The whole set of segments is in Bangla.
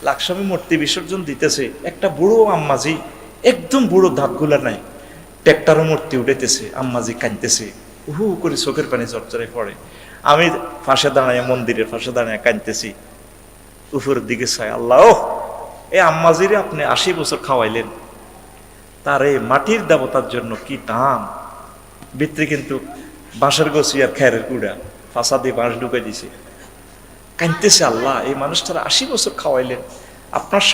লাকসামে মূর্তি বিসর্জন দিতেছে, একটা বুড়ো আম্মাজি, একদম বুড়ো, দাঁতগুলা নাই, ট্রেক্টরও মূর্তি উঠেতেছে, আম্মাজি কাঁদতেছে, উহু করে চোখের পানি চরচরে পড়ে। আমি পাশে দাঁড়ায়, মন্দিরের পাশে দাঁড়ায় কাঁদতেছি, উপরের দিকে চাই, আল্লাহ এই আম্মাজিরে আপনি 80 বছর খাওয়াইলেন, তার এই মাটির দেবতার জন্য কি দাম। ভিতরে কিন্তু বাঁশের গছি আর খেরের কুড়া, ফাঁসা দিয়ে বাঁশ ঢুকে দিছে, কাঁদতেছে, আল্লাহ এই মানুষটারা 80 বছর খাওয়াইলেন, আপনার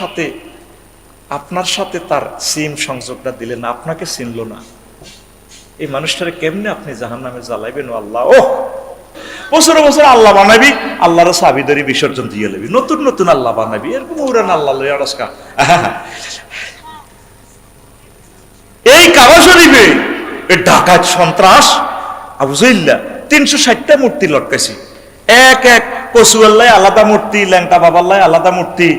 সাথে তার সিম সংযোগটা দিলেন না, আপনাকে চিনল না, এই মানুষটারে কেমনে আপনি জাহান্নামে জ্বালাইবেন আল্লাহ। ও বছর বছর আল্লাহ বানাবি, আল্লাহর সাবিদারি বিসর্জন দিয়ে লেবি, নতুন নতুন আল্লাহ বানাবি, এরকম উড়ান আল্লাহ আড়সকা। এই কাবা শরীফে ডাকাত সন্ত্রাস আবুজাইল্লা 360টা মূর্তি লটকাইছি, এক এক কচুয়াল্লায় আলাদা মূর্তি, ল্যাংটা বাবাল্লায় আলাদা মূর্তি,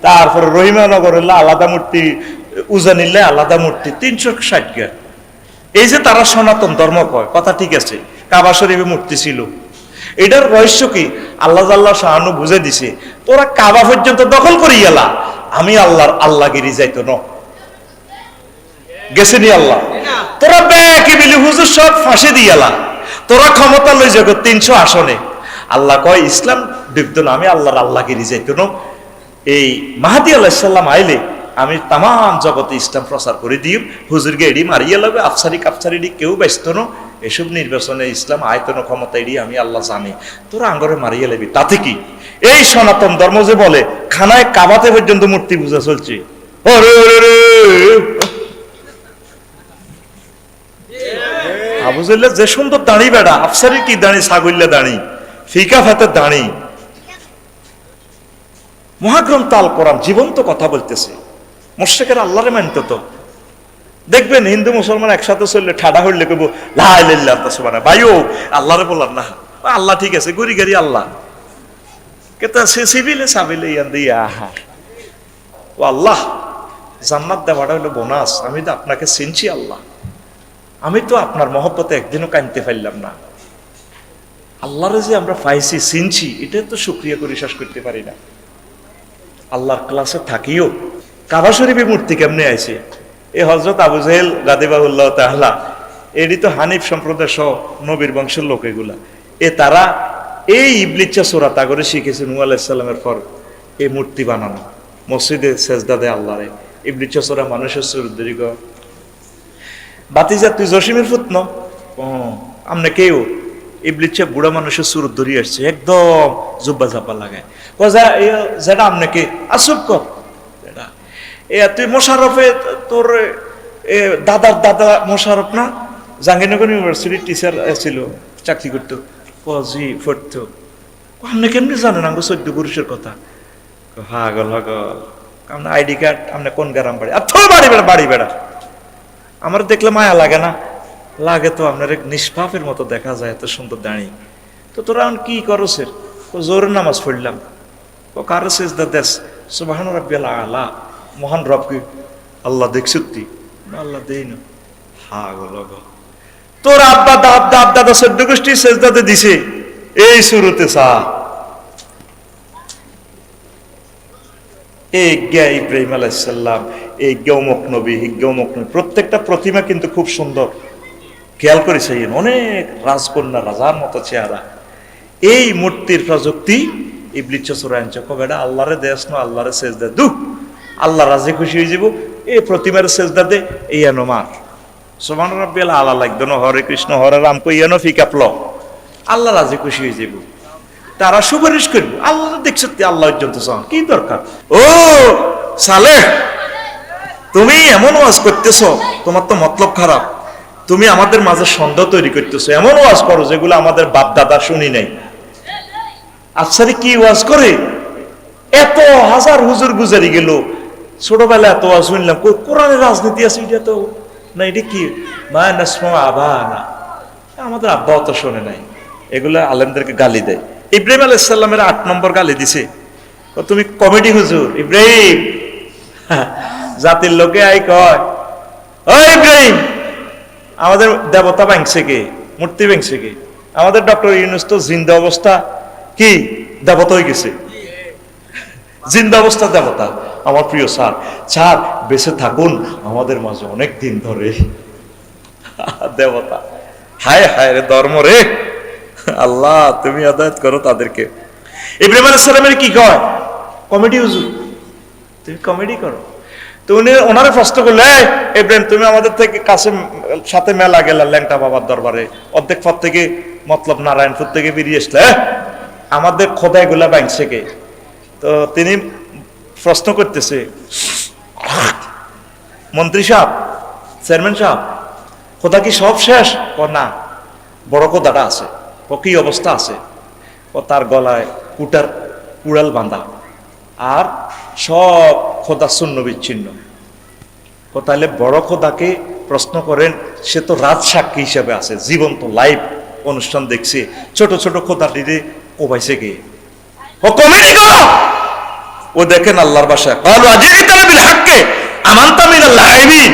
তারপরে রহিমানগরের আলাদা মূর্তি, উজানিল্লায় আলাদা মূর্তি, 360 এই যে তারা সনাতন ধর্ম কয়, কথা ঠিক আছে, কাবা শরীফে মূর্তি ছিল, এটার রহস্য কি আল্লাহ জাল্লাহ শাহানু বুঝে দিছে, তোরা কাবা পর্যন্ত দখল করি গেলা, আমি আল্লাহর আল্লাহগিরি যাইতো ন গেছেনি আল্লাহ, তোরা ব্যাকি বিলি হুজুর সব ফাঁসে দিয়ালা, তোরা ক্ষমতা লই যাগ 300 আসনে। আল্লাহ কয় ইসলাম ডুবতো না, আমি আল্লাহর আল্লাহগিরি যাইতো ন। এই মাহাদি আলাইহিস সালাম আইলে আমি তাম জগতে ইসলাম প্রচার করে দিই, হুজুরকে এডি মারিয়ে লাগবে, আফসারি কাফসারি কেউ ব্যস্ত ন, এসব নির্বাচনে ইসলাম আয়তন ক্ষমতা এডি আমি আল্লাহ জানি, তোরা আঙ্গরে মারিয়ে লাগবি, তাতে কি। এই সনাতন ধর্ম যে বলে খানায় কাবাতে পর্যন্ত মূর্তি পূজা চলছে, আবুজাল্লাহ যে সুন্দর দাঁড়ি বেড়া, আফসারি কি দাঁড়ি, ছাগল্লা দাঁড়ি, ফিকা ফাতের দাঁড়ি, মহাগ্রন্থ আল কোরআন জীবন্ত কথা বলতেছে, মুশরিকেরা আল্লাহরে মানত। তো দেখবেন হিন্দু মুসলমান একসাথে চললে ঠাডা হইলে কইব লা ইলাহা ইল্লাল্লাহ সুবহানাল্লাহ, ভাইও আল্লাহরে বললাম না, আল্লাহ ঠিক আছে, গরি গরি আল্লাহ কেতা সে সিভিলে সাবিলে ইয়ান দিয়া, আহা ও আল্লাহ জান্নাত দেওয়াটা হলো বোনাস, আমি তো আপনাকে চিনছি আল্লাহ, আমি তো আপনার মহব্বতে একদিনও কাঁদতে পারলাম না, আল্লাহরে যে আমরা পাইছি চিনছি, এটা তো শুকরিয়া করে শেষ করতে পারি না। আল্লাহর ক্লাসে থাকিও কাবা শরীফে মূর্তি কেমনে আইছে, এই হযরত আবু জাহেল গাদিবাহুল্লাহ তাআলা, এডি তো হানিফ সম্প্রদায় সহ নবীর বংশের লোক, এগুলা তারা এই ইবলিচ্ছা সূরা তাগরে শিখেছে নূহ আলাইহিস সালামের পর এই মূর্তি বানানো, মসজিদে সেজদা দেয় আল্লাহরে, ইবলিচ্ছা সূরা মানুষের সুরুদ্দরিগ বাতিজা তুই জসিমের ফুতন, ও আমনে কেউ ইবলিচ্ছা বুড়া মানুষের সুরত ধরিয়ে আসছে, একদম জুব্বা ঝাপা লাগায়, যেটা আপনাকে আসুপ কর, তুই মোশাররফে তোর দাদার দাদা মোশাররফ না, জাহাঙ্গীরনগর ইউনিভার্সিটির টিচার ছিল, চাকরি করতো, জি পড়তো, আপনি কেমনি জানেন আঙ্গ 14 পুরুষের কথা, হাগল হাগল, আপনার আইডি কার্ড, আপনার কোন গ্রাম বাড়ি, আর তোর বাড়ি বেড়া, আমার দেখলে মায়া লাগে না, লাগে তো, আপনার নিষ্পাপের মতো দেখা যায়, এত সুন্দর দাঁড়ি, তো তোরা এখন কি করস, জোরের নামাজ পড়লাম, ও কারো সেজদা দেশ, সুবহান রাব্বিয়াল আলা, মহান রবকে আল্লাহ দেখছি, আল্লাহ দেই না, হাগল হাগল, তোর আব্বা দাদা 14 গোষ্ঠী সেজদাতে দিছে, এই শুরুতে চা ইব্রাহিম আলাইহিস সালাম, এই গৌমক নবী, প্রত্যেকটা প্রতিমা কিন্তু খুব সুন্দর, খেয়াল করেছে, অনেক রাজকন্যা রাজার মতো চেহারা। এই মূর্তির প্রযুক্তি ইবলিচ্ছা সূরা আনছে, কবে এটা আল্লাহরে দেশ না, আল্লাহরে সেজদা দু, আল্লাহ রাজি খুশি হয়ে যাব, এই প্রতিমার সেজদা দে, এই এনো মার, সুবহান রাব্বিয়াল আলা লাগতো না, হরে কৃষ্ণ হরে রাম কইয়ানো ফিকাপল, আল্লাহ রাজি খুশি হয়ে যাব, তারা সুপারিশ করবে, আল্লাহ দেখছে আল্লাহ পর্যন্ত চান, কি দরকার। ও সালেহ, তুমি এমন ওয়াজ করতেছো, তোমার তো মতলব খারাপ, তুমি আমাদের মাঝে সন্দেহ তৈরি করতেছো, এমন ওয়াজ করো যেগুলো আমাদের বাপ দাদা শুনি নাই। আফসারি কি ওয়াজ করে, এত হাজার হুজুর গুজারি গেল, ছোটবেলা এত ওয়াজ শুনলাম, কোরআনের রাজনীতি আছে, এটা তো না, এটা কি মা নাসমা আবা না, আমাদের আব্বাও তো শোনে নাই, এগুলো আলেমদেরকে গালি দেয়। ইব্রাহিম আলাইহিস সালামের 8 নম্বর গালি দিছে, তুমি কমেডি হুজুর ইব্রাহিম, জাতির লোকে আই কয়, ও ইব্রাহিম আমাদের দেবতা ভাঙছে কে, মূর্তি ভাঙছে কে, আমাদের ডক্টর ইউনূস তো জিন্দা অবস্থা কি দেবতা হয়ে গেছে, জিন্দা অবস্থা দেবতা। আমার প্রিয় স্যার, স্যার বেঁচে থাকুন আমাদের মাঝে অনেক দিন ধরে। দেবতা, হায় হায় রে ধর্ম রে, আল্লাহ তুমি আদায়ত করো তাদেরকে। ইব্রাহিম আলাইহিস সালামের কি কয়, কমেডি হুজুর, তুমি কমেডি করো। তো উনি ওনারে প্রশ্ন করলে, ইব্রাহিম তুমি আমাদের থেকে কাছে সাথে মেলা গেলা ল্যাংটা বাবার দরবারে, অর্ধেক পথ থেকে মতলব নারায়ণপুর থেকে বেরিয়ে আসলে, আমাদের খোদাই গুলা বাঁধছে কে? তো তিনি প্রশ্ন করতেছে, মন্ত্রী সাহেব, চেয়ারম্যান সাহেব, খোদা কি সব শেষ? না, বড় খোদাটা আছে। কি অবস্থা আছে? তার গলায় কুড়াল বাঁধা, আর সব খোদা শূন্য বিচ্ছিন্ন। তাহলে বড় খোদাকে প্রশ্ন করেন, সে তো রাত সাক্ষী হিসেবে আছে, জীবন্ত লাইভ অনুষ্ঠান দেখছে, ছোট ছোট খোদাটিরে কোবাইছে কে? ও কমেডি করো। ও দেখেন আল্লাহর ভাষা, ক্বালু আজিতানা বিল হাক্কি আমানতা মিনাল লাইবিন,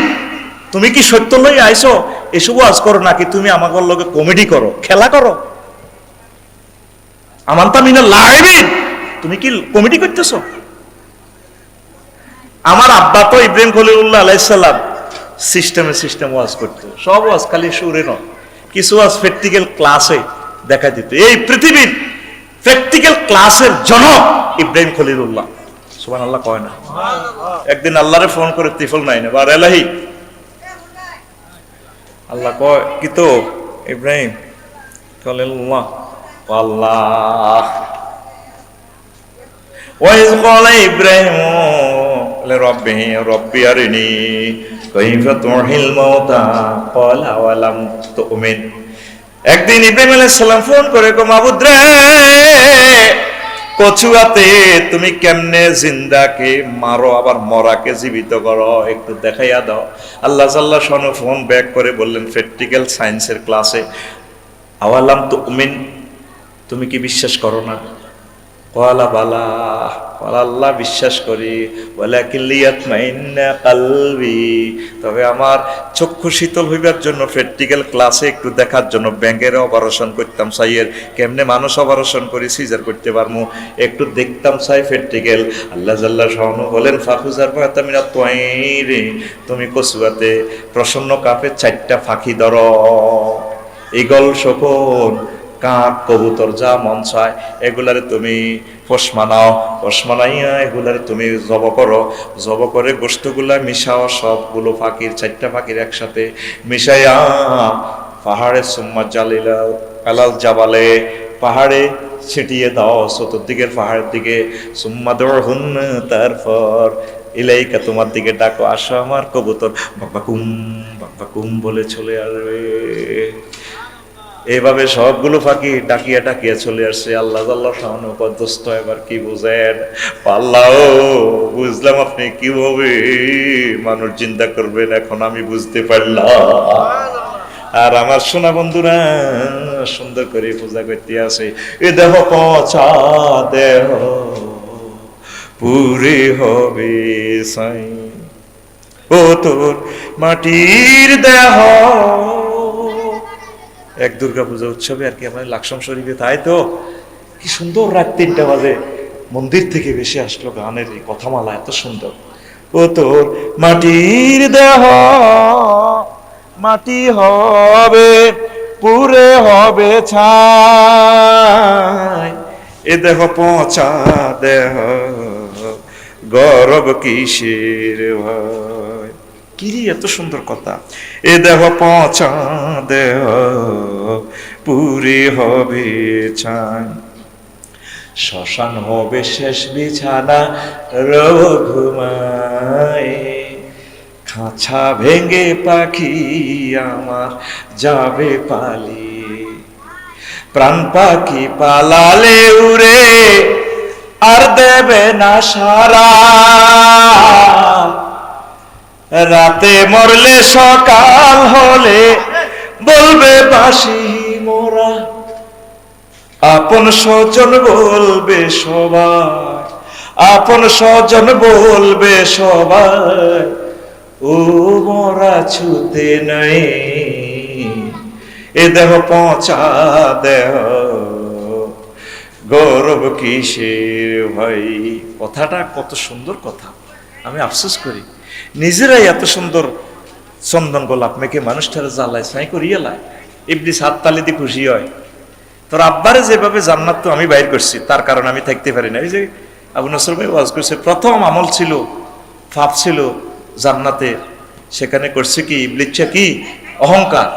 তুমি কি সত্য লই আইছো? এসব ওয়াজ করো নাকি তুমি আমাদের লগে কমেডি করো, খেলা করো? আমানতা মিনাল লাইবিন, তুমি কি কমেডি করতেছো? আমার আব্বা তো ইব্রাহিম খলিলুল্লাহ আলাইহিস সালাম সিস্টেম ওয়াজ করতো। সব ওয়াজ খালি সুরে নয়, কিছু ওয়াজ প্র্যাকটিক্যাল ক্লাসে দেখা দিত। এই পৃথিবীর প্র্যাকটিক্যাল ক্লাসের জনক ইব্রাহিম খলিলুল্লাহ, সুবহানাল্লাহ কয় না? একদিন আল্লাহরে ফোন করে ত্রিফল নাই না, বার এলাহি আল্লাহ কয়, কি তো ইব্রাহিম খলিলুল্লাহ, আল্লাহ ওয়াইজ ক্বালা ইব্রাহিম লিরাব্বিহি রাব্বি আরিনি কাইফা তুহিল মাউতা ক্বালা ওয়ালাম তুমিন। একদিন ইব্রাহিম আলাইহিস সালাম ফোন করে কো, মাবুদ রে, কচুয়াতে তুমি কেমনে জিন্দাকে মারো আবার মরাকে জীবিত করো, একটু দেখাইয়া দাও। আল্লাহ সাল্লাহ শোনো, ফোন ব্যাক করে বললেন প্র্যাকটিক্যাল সায়েন্সের ক্লাসে, আওয়ালাম তুমিন, তুমি কি বিশ্বাস করো না? ক্বালা বালা, আল্লাহ বিশ্বাস করি, ওয়ালাকিন লিয়াতমাইন্না কলবি, তবে আমার চক্ষু শীতল হইবার জন্য প্র্যাকটিক্যাল ক্লাসে একটু দেখার জন্য ব্যাঙের অপারেশন করতাম চাইয়ের, কেমনে মানুষ অপারেশন করি সিজার করতে পারমু, একটু দেখতাম চাই প্র্যাকটিক্যাল। আল্লাহ জাল্লা শাহনু বলেন, ফাখুজার ফাতামিনা তাইরি, তুমি কচুয়াতে প্রসন্ন কাপে 4টা ফাঁকি ধরো, ঈগল, শকুন, কাক, কবুতর, যা মন চায় এগুলারে তুমি পোষ মানাও, পোষ মানাইয়া এগুলারে তুমি জব করো, জব করে গোষ্ঠগুলা মিশাও, সবগুলো ফাঁকির 4টা ফাঁকির একসাথে মিশাইয়া পাহাড়ে সুম্মা জালিলা আলাল জাবালে, পাহাড়ে ছিটিয়ে দাও, চতুর্দিকের পাহাড়ের দিকে, সুম্মা দরহুন, তারপর ইলাইকা, তোমার দিকে ডাকো, আসো আমার কবুতর, বাক্বাকুম বলে চলে আসবে। এইভাবে সবগুলো ফাঁকি ডাকিয়া ডাকিয়া চলে আসছে। আল্লাহ আল্লাহ দোস্ত, এবার কি বুঝেন? আল্লাহ বুঝলাম আপনি কিভাবে মানুষ চিন্তা করবেন, এখন আমি বুঝতে পারলাম। আর আমার সোনা বন্ধুরা সুন্দর করে পূজা করতে আসে, এ দেহ পচা দেহ পুরে হবে সাই, ও তোর মাটির দেহ। এক দুর্গা পূজা উৎসবে আর কি আমাদের লাকসাম শরীফে, তাই তো কি সুন্দর, রাত 3টা বাজে মন্দির থেকে বেশি আসলো গানের এই কথামালা, এত সুন্দর। ও তোর মাটির দেহ মাটি হবে পুরে হবে ছাই, এ দেহ পচা দেহ গরব কিসের ভাই। কিরি এত সুন্দর কথা, এ দেহ পচা দেহ পুরি হবে ছাই, শ্মশান হবে শেষ বিছানা রঘুমায়, খাঁচা ভেঙে পাখি আমার যাবে পালিয়ে, প্রাণ পাখি পালালে উড়ে আর দেবে না সারা, রাতে মরলে সকাল হলে বলবে বাসি মোরা, আপন স্বজন বলবে সবাই, আপন স্বজন বলবে সবাই, ও মোরা ছুতে নাই, এ দেহ পচা দেহ গৌরব কিসের ভাই। কথাটা কত সুন্দর কথা, আমি আফসোস করি নিজেরাই এত সুন্দর চন্দন গোলাপ মেখে মানুষটারে জ্বালায় ছাই করিয়ে লায়। ইবলিস হাততালি দিয়ে খুশি হয়। তোর আব্বারে যেভাবে জান্নাত তো আমি বাইর করছি, তার কারণে আমি থাকতে পারি না। এই যে আবু নসর ভাই ওয়াজ করছে, প্রথম আমল ছিল পাপ ছিল জান্নাতে, সেখানে করছে কি ইবলিসটা কি অহংকার।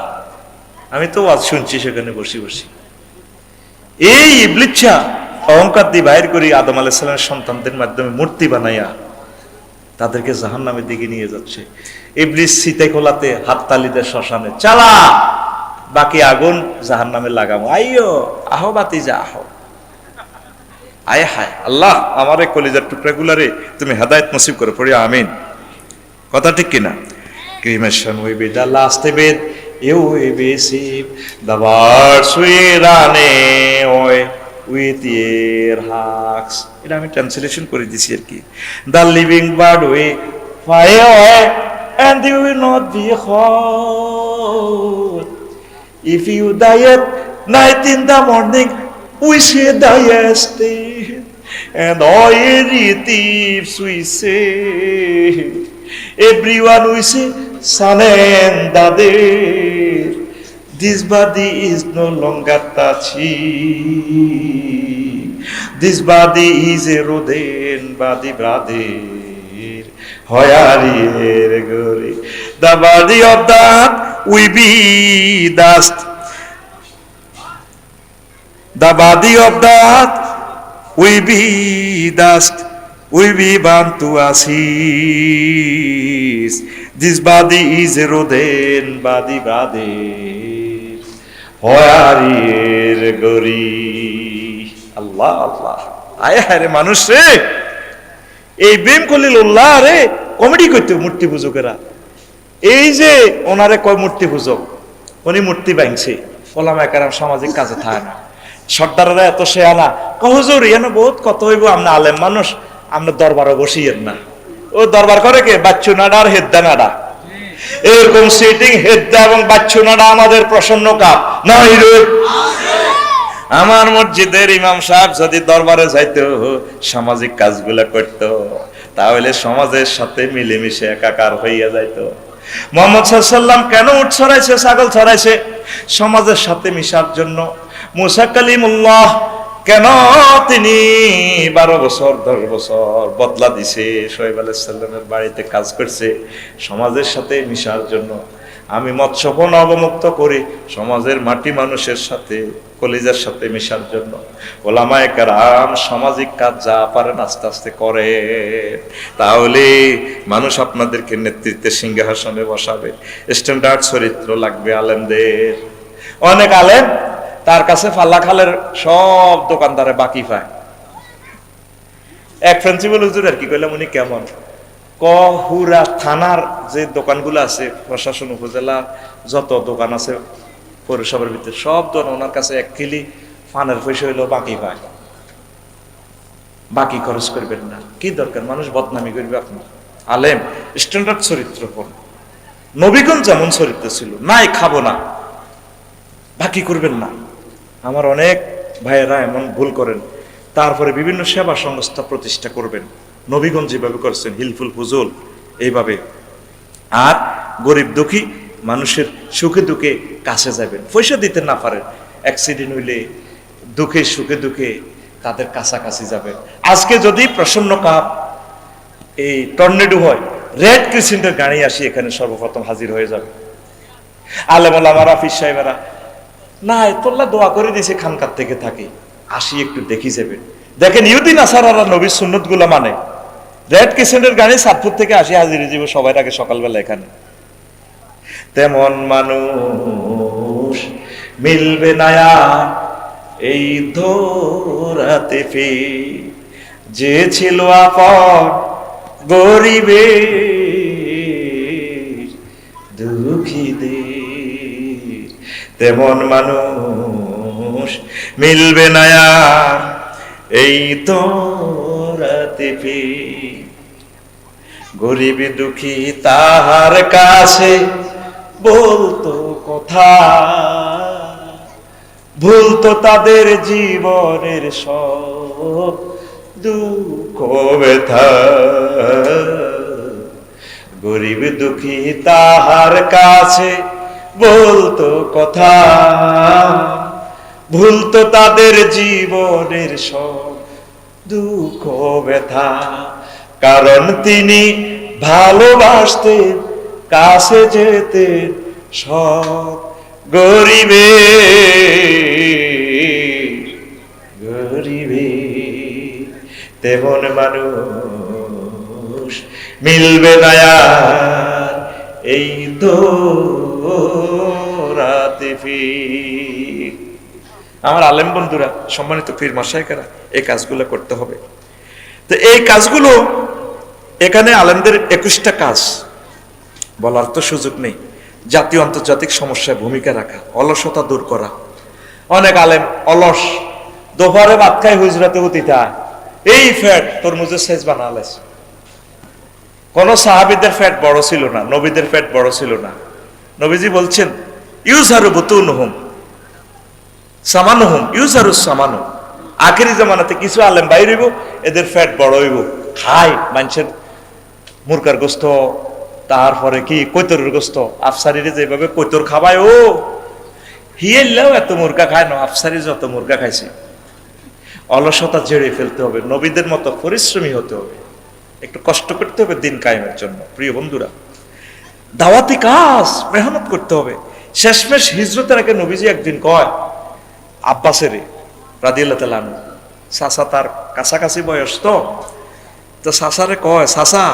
আমি তো ওয়াজ শুনছি সেখানে বসে বসে, এই ইবলিসটা অহংকার দিয়ে বাইর করি আদম আলাইহিস সালামের সন্তানদের মাধ্যমে মূর্তি বানাইয়া তাদেরকে জাহান্নামের দিকে নিয়ে যাচ্ছে। ইবলিস সীতে খোলাতে হাততালি দেয় শ্মশানে, চালা বাকি আগুন জাহান্নামে লাগাবো, আইয়ো আহো বাতি যা আহো। আয় হায় আল্লাহ, আমার এই কলিজার টুকরা গুলারে তুমি হেদায়েত নসিব করে পড়ি, আমিন। কথা ঠিক কিনা? Cremation will be the last bit you will receive. The words we run away with your hearts. এটা আমি ট্রান্সলেশন করে দিছি আর কি। The living bird will fly away and you will not be whole. If you die at night in the morning, we say the yesterday, and all thieves we say, everyone we say, son and daughter, this body is no longer touching, this body is a rodent body, brother. The body of that will be dust. The body of that will be dust, will be burned to ashes. This body is a rodent body, brother. Where glory? Allah, Allah. আয় হায় রে মানুষ রে, এই বেম খলিলুল্লাহ রে কমেডি করতে মূর্তি পূজকেরা। এই যে ওনারে কয় মূর্তি পূজক, উনি মূর্তি ভাঙছে, ওলামায়ে কেরাম সামাজিক কাজে থাকে না, সর্দাররা এত শেয়ানা, হুজুর এনে বহুত কত হইব, আমরা আলেম মানুষ, আমরা দরবারে বসিয়েন না। ও দরবার করে কে? বাচ্চু নাডা আর হেদ্দা নাডা, এরকম সিটিং হেদ্দা এবং বাচ্চু নাডা আমাদের প্রসন্ন কাপ নাই রে। আমার মসজিদের ইমাম সাহেব যদি দরবারে যাইতো, সামাজিক কাজগুলা করতো, তাহলে সমাজের সাথে মিলেমিশে একাকার হইয়া যাইতো। মুহাম্মদ সাল্লাল্লাহু আলাইহি ওয়াসাল্লাম কেন উট ছড়াইছে, ছাগল ছড়াইছে? সমাজের সাথে মিশার জন্য। মুসা কালিমুল্লাহ কেন তিনি 12 বছর 10 বছর বদলা দিছে, শোয়েব আলাইহিস সালামের বাড়িতে কাজ করছে সমাজের সাথে মিশার জন্য। আমি মৎস্যপণ অবমুক্ত করি সমাজের মাটি মানুষের সাথে, কলিজার সাথে মিশার জন্য। ওলামায়ে কেরাম সামাজিক কাজ যা পারেন আস্তে আস্তে করে, তাহলে মানুষ আপনাদেরকে নেতৃত্বের সিংহাসনে বসাবে। স্ট্যান্ডার্ড চরিত্র লাগবে আলেমদের। অনেক আলেম তার কাছে ফাল্লা খালের সব দোকানদারে বাকি পায়। এক প্রিন্সিপাল হুজুর আর কি কইলাম, উনি কেমন কহুরা থানার যে দোকানগুলো আছে, প্রশাসন উপজেলা যত দোকান আছে পৌরসভার ভিতরে, সব দোকান ওনার কাছে 1 কিলি ফানের পয়সা হইলেও বাকি পায়। বাকি খরচ করবেন না, কি দরকার? মানুষ বদনামি করবে আপনার। আলেম স্ট্যান্ডার্ড চরিত্র কোন, নবীগণ যেমন চরিত্র ছিল, নাই খাবো না, বাকি করবেন না। আমার অনেক ভাইয়েরা এমন ভুল করেন, তারপরে বিভিন্ন সেবা সংস্থা প্রতিষ্ঠা করবেন, নবীগণ যেভাবে করছেন হিলফুল ফুজুল এইভাবে। আর গরিব দুঃখী মানুষের সুখে দুঃখে কাছে যাবেন, পয়সা দিতে না পারেন, অ্যাক্সিডেন্ট হইলে দুঃখে সুখে দুঃখে তাদের কাছাকাছি যাবেন। আজকে যদি প্রসন্ন কাপ এই টর্নেডো হয়, রেড ক্রিসেন্টের গাড়ি আসি এখানে সর্বপ্রথম হাজির হয়ে যাবে। আলেম ওলামারা, হাফিজ সাহেবেরা না তোল্লা দোয়া করে দিয়েছে, খানকার থেকে থাকে, আসি একটু দেখি যাবেন। দেখেন ইহুদি নাসারারা নবীর সুন্নত গুলা মানে, রেড ক্রিসেন্টের গাড়ি সাতপুর থেকে আসি হাজির হয়ে যাবে সবাই আগে সকালবেলা এখানে। তেমন মানুষ মিলবে না এই ধরাতে ফে, যে ছিল আপন গরিবের দুঃখীদের। তেমন মানুষ মিলবে না এই ধরাতে ফে, গরিব দুঃখী তাহার কাছে বলতো কথা, ভুল তো তাদের জীবনের সব দুঃখ ব্যথা, গরিব দুঃখী তাহার কাছে বলতো কথা, ভুল তো তাদের জীবনের সব দুঃখ ব্যথা, কারণ তিনি ভালোবাসতেন, কাছে যেতেন সব গরিবে গরিবে। তেমন মানুষ মিলবে না আর এই তো রাতে ফির। আমার আলেম বন্ধুরা, সম্মানিত পীর মাশায়েখরা, এই কাজগুলো করতে হবে। তো এই কাজগুলো এখানে আলেমদের 21টা কাজ বলার তো সুযোগ নেই। জাতীয় আন্তর্জাতিক সমস্যায় ভূমিকা রাখা, অলসতা দূর করা। অনেক আলেম অলস, দোপরে ভাত খায় হুজরাতে উতিতা, এই ফ্যাট তরমুজের সাইজ বানালেস। কোন সাহাবীদের ফ্যাট বড় ছিল না, নবীদের ফ্যাট বড় ছিল না। নবীজি বলছেন ইউজারু বুতুনহুম সামানুহুম ইউজারু সামানু। আখেরি জামানাতে কিছু আলেম বাইর হইব, এদের ফ্যাট বড় হইব, খায় মানুষের মুরগার গোস্ত, তারপরে কি কৈতরের গোস্ত। আফসারিরে যেভাবে কৈতর খাবায়, ও হিয়েলেও এত মুরগা খায় না, আফসারি যত মুরগা খাইছে। অলসতা ঝেড়ে ফেলতে হবে, নবীদের মতো পরিশ্রমী হতে হবে, একটু কষ্ট করতে হবে দিন কায়েমের জন্য। প্রিয় বন্ধুরা, দাওয়াতি কাজ মেহনত করতে হবে। শেষমেশ হিজরতের আগে নবীজি একদিন কয় আব্বাসের রাদিয়াল্লাহু তাআলা আনহু, চাচা তার কাছাকাছি বয়স, তো চাচারে কয়, চাচা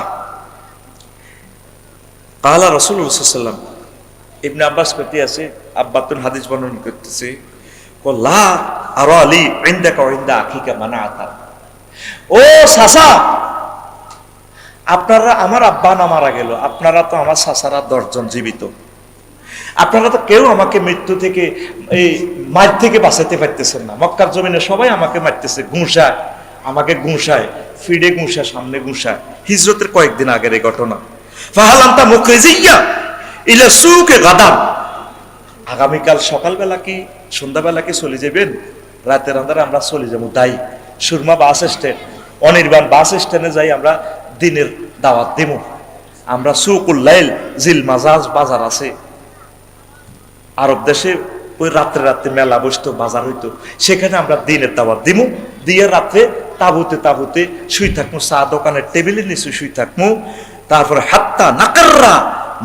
কালা রাসূলুল্লাহ সাল্লাল্লাহু আলাইহি ওয়াসাল্লাম, ইবনে আব্বাস কইতে আছে, আব্বাতুন হাদিস বর্ণনা করতেছে, লা আরা আলী ইনদাকা ওয়া ইনদা আখিকা মানাআতা। ও চাচা, আপনারা, আমার আব্বা না মারা গেল, আপনারা তো আমার চাচারা 10 জন জীবিত, আপনারা তো কেউ আমাকে মৃত্যু থেকে, এই মার থেকে বাঁচাতে পারতেছেন না। মক্কার জমিনে সবাই আমাকে মারতেছে, গুঁসায়, আমাকে গুঁসায়, ফিডে গুঁসায়, সামনে গুঁসায়। হিজরতের কয়েকদিন আগের এই ঘটনা। ফাহালান্তা মুখরিজিয়া ইলা সুকে গাদাম, আগামীকাল সকালবেলা কি সন্ধ্যাবেলা কি চলে যাবেন? রাতের আন্ধারে আমরা চলে যাবো দাই সুরমা বাস স্ট্যান্ড, অনির্বাণ বাস স্ট্যান্ডে যাই, আমরা দিনের দাওয়াত দেব। আমরা সুকুল লাইল জিল মাজাজ বাজার আছে আরব দেশে, ওই রাত্রে রাত্রে মেলা বসতো, বাজার হইতো, সেখানে আমরা দিনের দাওয়াত দিব, দিয়ে রাত্রে তাবুতে তাবুতে শুই থাকবো, চা দোকানের টেবিলের নিচে শুই থাকবো। তারপরে হাত্তা নাকাররা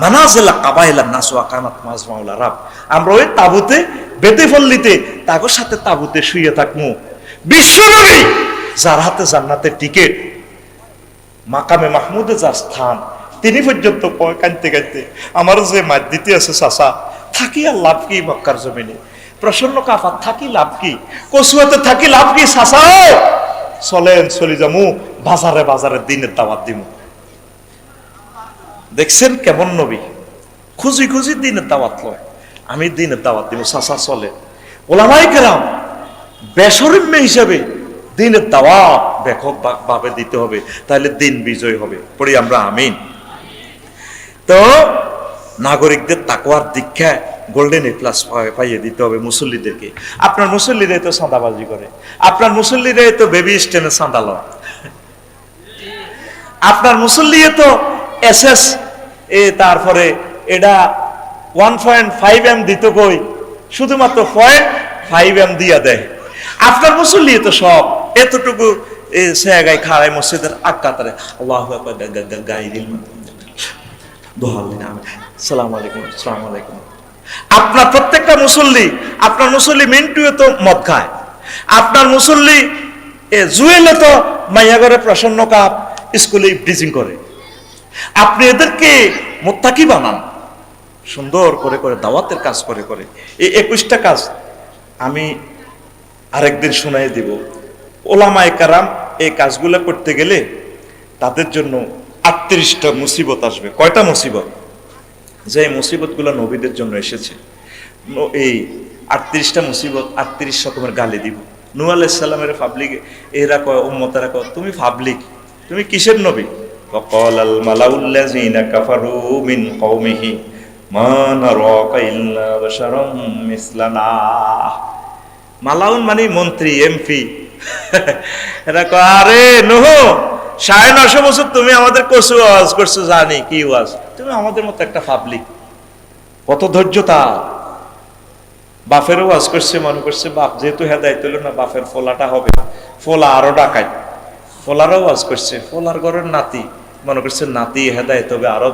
মানাজিলা কাবাইলা নাসওয়া কানাত মাজমাউল আরাব, আমরা ওই তাবুতে বেতে ফল্লিতে তাগোর সাথে তাবুতে শুয়ে থাকবো। বিশ্বনবী যার হাতে জান্নাতের টিকিট, মাকামে মাহমুদে যার স্থান, তিনি পর্যন্ত কাঁদতে কাঁদতে আমার যে মার দিতে আছে চাচা, থাকি আর লাভ কি মক্কার জমিনে, প্রসন্ন কাফার থাকি লাভ কি, কসুয়াতে থাকি লাভ কি, চাচা চলেন চলে যামু বাজারে বাজারে দিনের দাওয়াত দিমু। দেখছেন কেমন নবী, খুঁজি খুঁজি দিনের দাওয়াত লয়, আমি দিনের দাওয়াত দিব, চাচা চলে। ওলামায়ে কেরাম বেশরম্য হিসাবে দিনের দাওয়াত ব্যাপক ভাবে দিতে হবে, তাহলে দিন বিজয় হবে। পড়ি আমরা আমিন। তো নাগরিকদের তাকওয়ার দীক্ষা গোল্ডেন এ প্লাস পাইয়ে দিতে হবে মুসল্লিদেরকে। আপনার মুসল্লিরা তো চাঁদাবাজি করে, আপনার মুসল্লিরা তো বেবি স্ট্যান্ডে চাঁদা লয়, আপনার মুসল্লি তো এসএস তারপরে এটা 1.5 দিত কই, শুধুমাত্র 0.5 দিয়া দেয়। আপনার মুসল্লি তো সব এতটুকু জায়গায় খাড়ায় মসজিদের আক্কাতারে আল্লাহু আকবার গাইরিল সালামু আলাইকুম আসসালামু আলাইকুম। আপনার প্রত্যেকটা মুসল্লি, আপনার মুসল্লি মিন্টুয়ে তো মদ খায়, আপনার মুসল্লি জুয়েলে তো মাইয়াগরে প্রসন্ন কাপ স্কুলে ব্রিজিং করে। আপনি এদেরকে মুত্তাকি বানান, সুন্দর করে করে দাওয়াতের কাজ করে করে। এই 21টা কাজ আমি আরেকদিন শোনাই দিব। ওলামায়ে কেরাম এই কাজগুলো করতে গেলে তাদের জন্য 38টা মুসিবত আসবে। কয়টা মুসিবত? যে মুসিবতগুলো নবীদের জন্য এসেছে, এই 38টা মুসিবত, 38 রকমের গালি দিব। নূহ আলাইহিস সালামের পাবলিক এরা কয়, উম্মতেরা কয় তুমি পাবলিক, তুমি কিসের নবী? ফাকালাল মালাউল্লাযিনা কাফারু মিন কওমিহি মা নারাকা ইল্লা বাশারাম মিসলানা। মালাউন মানে মন্ত্রী, এমপি। এরা কয়, আরে নুহু, 950 বছর তুমি আমাদের কসু ওয়াজ করছো, জানি কি ওয়াজ, তুমি আমাদের মতো একটা পাবলিক। কত ধৈর্য তা। বাপেরও ওয়াজ করছে, মনে করছে বাপ যেহেতু হেদায়েত হইল না, বাপের ফোলাটা হবে, ফোলা আরো ডাকায়। ফোলারও ওয়াজ করছে, ফোলার ঘরের নাতি মনে করছে নাতি হেদায়েত হবে, আরো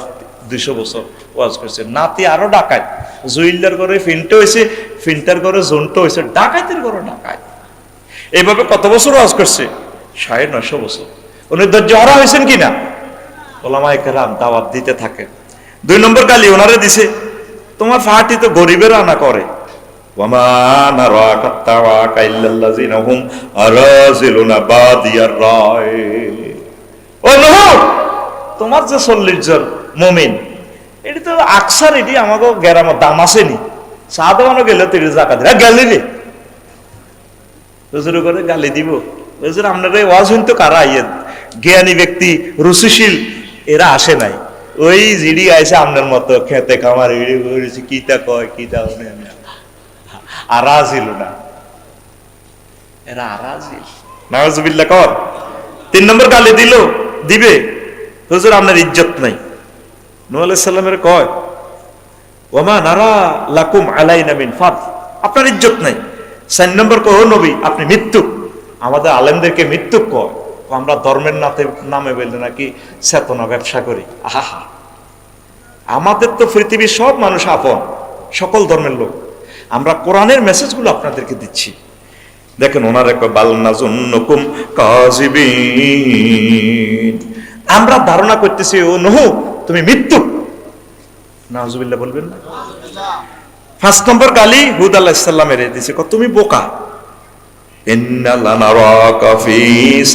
200 বছর ওয়াজ করছে, নাতি আরো ডাকায়। জুইল্লার ঘরে ফিনটা হয়েছে, ফিনটার ঘরে জোনটা হয়েছে, ডাকাইতের ঘরে ডাকায়। এইভাবে কত বছর ওয়াজ করছে? 950 বছর। উনি ধৈর্য হারা হয়েছেন কিনা? ওলামায়ে কেরাম দাওয়াত দিতে থাকে। 2 নম্বর গালি ওনারে দিছে, তোমার পার্টি তো গরিবের আনা করে। ওয়ামা নারাকা তাওয়াকা ইল্লাল্লাযিনা হুম আরাযিলুনা বাদিয়ার রায়। ও নূহ, তোমার যে 40 জন মুমিন, এটি তো আকসার, এটি আমাকে গ্রামে দাম আসেনি, চা দোকানো গেলে তুই জাকাত গেলি রে। হুজুর করে গালি দিব, হুজুর আপনার ওয়াজ হইতো কারা? ইয়ে জ্ঞানী ব্যক্তি, রুচিশীল, এরা আসে নাই। ওই জিডি আইসে আপনার মতো খেতে খামার কিতা কয় কিতা আরাজিল না, এরা আরাজিল। নাউজুবিল্লাহ কর। 3 নম্বর গালি দিবে, হুজুর আপনার ইজ্জত নাই। নূহ আলাইহিস সালামের কয়, ওয়ামা নারা লাকুম আলাইনা মিন ফাদল, আপনার ইজ্জত নাই। 4 নম্বর কয়, ও নবী আপনি মৃত্যু, আমাদের আলেমদেরকে মৃত্যু কয়, আমরা ধর্মের নামে বললে নাকি চেতনা ব্যবসা করি। আহা, আমাদের তো পৃথিবীর সব মানুষ আপন, সকল ধর্মের লোক, আমরা কোরআনের মেসেজগুলো আপনাদেরকে দিচ্ছি। দেখেন ওনারা কয়, বাল নাযুন্নুকুম কাযিবিন, আমরা ধারণা করতেছি ও নূহ তুমি মৃত্যু। নাউজুবিল্লাহ বলবেন না? 5 নম্বর গালি হুদ আলাইহিস সালামের দিয়েছে, তুমি বোকা। ইন্না লানারাকা ফি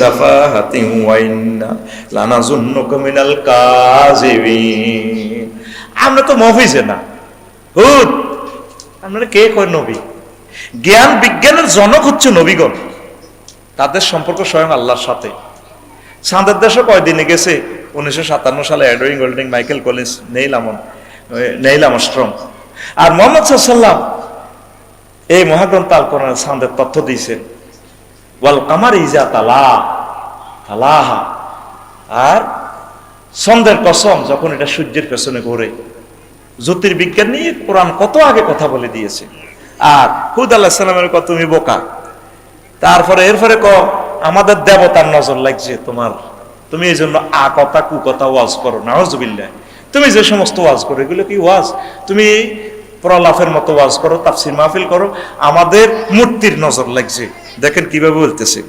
সাফাহাতিন ওয়া ইন্না লানাযুন্নুকা মিনাল কাযিবিন। আমরা তো মফিজে না। হুদ, আপনারা কে কয় নবী? জ্ঞান বিজ্ঞানের জনক হচ্ছে নবীগণ, তাদের সম্পর্ক স্বয়ং আল্লাহর সাথে। চাঁদের দেশে কয়দিনে গেছে? 1957 সালে এডওয়িন গোল্ডিং, মাইকেল কলিন্স, নেইল আমস্ট্রং। আর মুহাম্মদ সাল্লাল্লাহু আলাইহি ওয়াসাল্লাম এই মহাগ্রন্থ আল কোরআনে চাঁদের তথ্য দিয়েছেন। ওয়াল কামার ইজা তালাহা, আর চন্দ্রের কসম যখন এটা সূর্যের পেছনে ঘোরে। জ্যোতির্বিজ্ঞান নিয়ে কোরআন কত আগে কথা বলে দিয়েছে। আর হুদ আলাইহিস সালামের কত তুমি বোকা। তারপরে এরপরে আমাদের দেবতার নজর লাগছে তোমার, তুমি এই জন্য কথা কুকথা ওয়াজ করো। নাউজুবিল্লাহ, তুমি যে সমস্ত ওয়াজ করো এগুলো কি ওয়াজ? তুমি প্রলাপের মতো ওয়াজ করো, তাফসীর মাহফিল করো, আমাদের মূর্তির নজর লাগছে। দেখেন কিভাবে বলতেছে।